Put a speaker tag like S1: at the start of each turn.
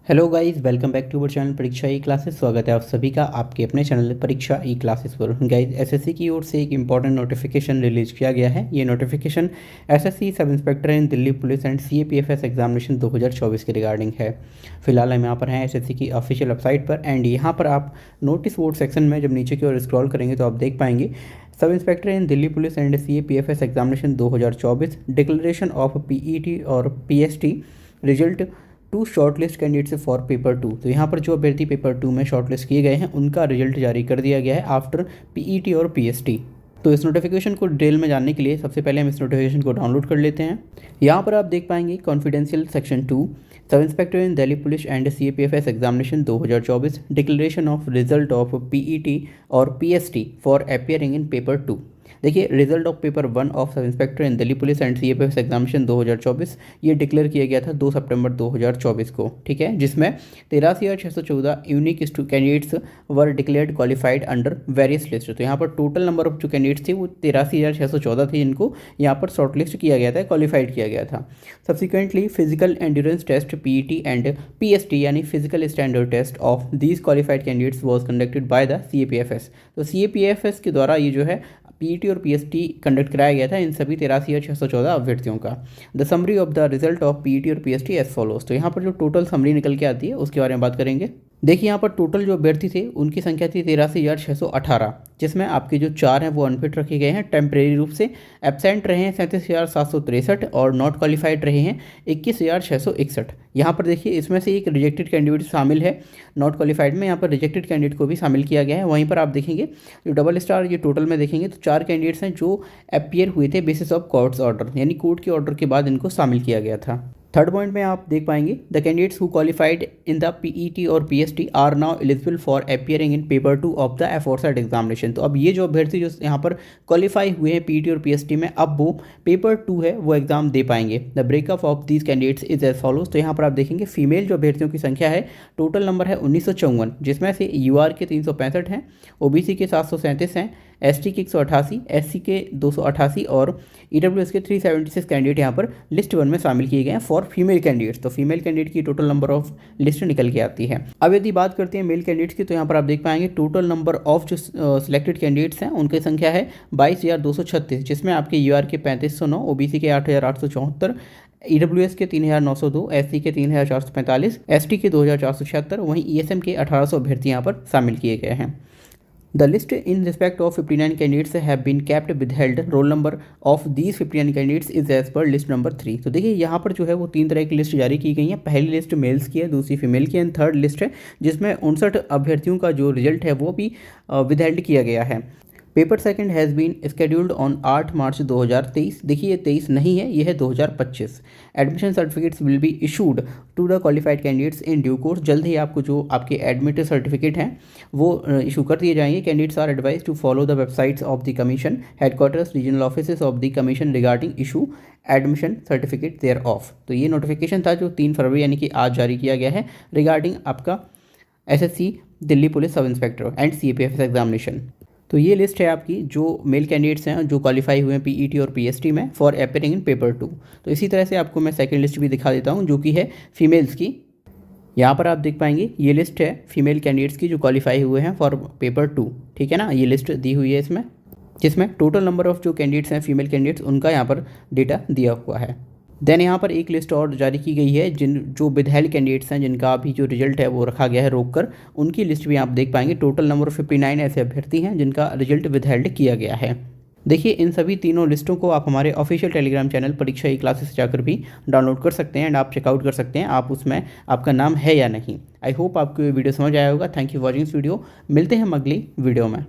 S1: Hello guys, welcome back to our channel Pariksha e classes. स्वागत है आप सभी का आपके अपने चैनल परीक्षा ई क्लासेस पर। गाइस, एसएससी की ओर से एक इम्पॉर्टेंट नोटिफिकेशन रिलीज किया गया है। ये notification SSC sub inspector in Delhi police and CAPFS examination 2024 के रिगार्डिंग है। फिलहाल हम यहाँ पर हैं एसएससी की ऑफिशियल वेबसाइट पर एंड यहाँ पर आप नोटिस बोर्ड सेक्शन में जब नीचे की ओर स्क्रॉल करेंगे तो आप देख पाएंगे sub inspector in Delhi police and CAPFS examination 2024 declaration of PET और PST result to shortlist candidates for paper 2। तो यहाँ पर जो अभ्यर्थी पेपर 2 में शॉर्टलिस्ट किए गए हैं उनका रिजल्ट जारी कर दिया गया है आफ्टर पीईटी और पीएसटी। तो इस नोटिफिकेशन को डिटेल में जानने के लिए सबसे पहले हम इस नोटिफिकेशन को डाउनलोड कर लेते हैं। यहाँ पर आप देख पाएंगे confidential section 2 sub inspector in Delhi police and CAPFS examination 2024 declaration of result of PET और PST for appearing in paper 2। देखिए, result of paper 1 of sub inspector in Delhi police and CAPFS examination 2024 ये डिक्लेयर किया गया था 2 सितंबर 2024 को, ठीक है, जिसमें 83,614 यूनिक कैंडिडेट्स वर declared qualified under various list. तो यहाँ पर टोटल नंबर ऑफ जो कैंडिडेट्स थे वो 83,614 थे जिनको यहाँ पर शॉर्टलिस्ट किया गया था, क्वालिफाइड किया गया था। Subsequently physical endurance test PET and PST यानी physical standard test of these qualified candidates was conducted by the CAPFS. तो सीएपीएफएस के द्वारा ये जो है पीईटी और पीएसटी कंडक्ट कराया गया था इन सभी 83,614 अभ्यर्थियों का। The summary of the result of PET और पीएसटी एज फॉलोज। तो यहाँ पर जो टोटल समरी निकल के आती है उसके बारे में बात करेंगे। देखिए, यहाँ पर टोटल जो अभ्यर्थी थे उनकी संख्या थी 83,618, जिसमें आपके जो 4 हैं वो अनफिट रखे गए हैं टेम्परेरी रूप से। एब्सेंट रहे हैं 37,763 और नॉट क्वालिफाइड रहे हैं 21,661। यहाँ पर देखिए, इसमें से एक रिजेक्टेड कैंडिडेट शामिल है नॉट क्वालिफाइड में। यहाँ पर रिजेक्टेड कैंडिडेट को भी शामिल किया गया है। वहीं पर आप देखेंगे जो डबल स्टार ये टोटल में देखेंगे तो 4 कैंडिडेट्स हैं जो अपीयर हुए थे बेसिस ऑफ कोर्ट्स ऑर्डर, यानी कोर्ट के ऑर्डर के बाद इनको शामिल किया गया था। थर्ड पॉइंट में आप देख पाएंगे the candidates who qualified in the PET और PST are now eligible for appearing in paper 2 of the aforesaid examination. तो अब ये जो अभ्यर्थी जो यहाँ पर क्वालिफाई हुए हैं पीईटी और पीएसटी में, अब वो पेपर 2 है वो एग्जाम दे पाएंगे। The breakup of these candidates is as follows. तो यहाँ पर आप देखेंगे फीमेल जो अभ्यर्थियों की संख्या है टोटल नंबर है 1954, जिसमें से यूआर के 365 हैं, ओबीसी के 737 हैं, एसटी के 188, एससी के 288 और ईडब्ल्यूएस के 376 कैंडिडेट यहाँ पर लिस्ट 1 में शामिल किए गए हैं फॉर फीमेल कैंडिडेट्स। तो फीमेल कैंडिडेट की टोटल नंबर ऑफ लिस्ट निकल के आती है। अब यदि बात करते हैं मेल कैंडिडेट्स की, तो यहाँ पर आप देख पाएंगे टोटल नंबर ऑफ जो सिलेक्टेड कैंडिडेट्स हैं उनकी संख्या है 22,236, जिसमें आपके यूआर के 3509, ओबीसी के 8,874, ईडब्ल्यूएस के 3,902, एससी के 3,445, एसटी के 2,476, वहीं ईएसएम के 1,800 अभ्यर्थी यहाँ पर शामिल किए गए हैं। The list in respect of 59 candidates have been kept withheld. Roll number of these 59 candidates is as per list number 3. तो देखिए, यहाँ पर जो है वो 3 तरह की लिस्ट जारी की गई है। पहली लिस्ट मेल्स की है, दूसरी फीमेल की है, थर्ड लिस्ट है जिसमें 59 अभ्यर्थियों का जो रिजल्ट है वो भी विदहेल्ड किया गया है। Paper second has been scheduled on 8 March 2023। देखिए, ये 23 नहीं है, ये है 2025। Admission certificates will be issued to the qualified candidates in due course. जल्द ही आपको जो आपके एडमिट सर्टिफिकेट हैं वो इशू कर दिए जाएंगे। Candidates are advise to follow the websites of the commission headquarters regional office of the commission regarding issue admission certificate thereof. तो ये नोटिफिकेशन था जो 3 फरवरी यानी कि आज जारी किया गया है रिगार्डिंग आपका SSC Delhi police sub inspector and CAPFS examination. तो ये लिस्ट है आपकी जो मेल कैंडिडेट्स हैं जो क्वालिफाई हुए हैं पीईटी और पीएसटी में फॉर अपीयरिंग इन पेपर 2। तो इसी तरह से आपको मैं सेकंड लिस्ट भी दिखा देता हूँ जो कि है फीमेल्स की। यहाँ पर आप देख पाएंगे ये लिस्ट है फीमेल कैंडिडेट्स की जो क्वालिफाई हुए हैं फॉर पेपर 2, ठीक है ना। ये लिस्ट दी हुई है इसमें, जिसमें टोटल नंबर ऑफ जो कैंडिडेट्स हैं फीमेल कैंडिडेट्स उनका यहाँ पर डेटा दिया हुआ है। देन यहाँ पर एक लिस्ट और जारी की गई है जो विदहेल्ड कैंडिडेट्स हैं जिनका अभी जो रिजल्ट है वो रखा गया है रोककर, उनकी लिस्ट भी आप देख पाएंगे। टोटल नंबर 59 ऐसे अभ्यर्थी हैं जिनका रिजल्ट विदहेल्ड किया गया है। देखिए, इन सभी तीनों लिस्टों को आप हमारे official Telegram channel Pariksha e classes जाकर भी डाउनलोड कर सकते हैं एंड आप चेकआउट कर सकते हैं आप उसमें आपका नाम है या नहीं। आई होप आपको ये वीडियो समझ आया होगा। Thank you watching this video. मिलते हैं हम अगली वीडियो में।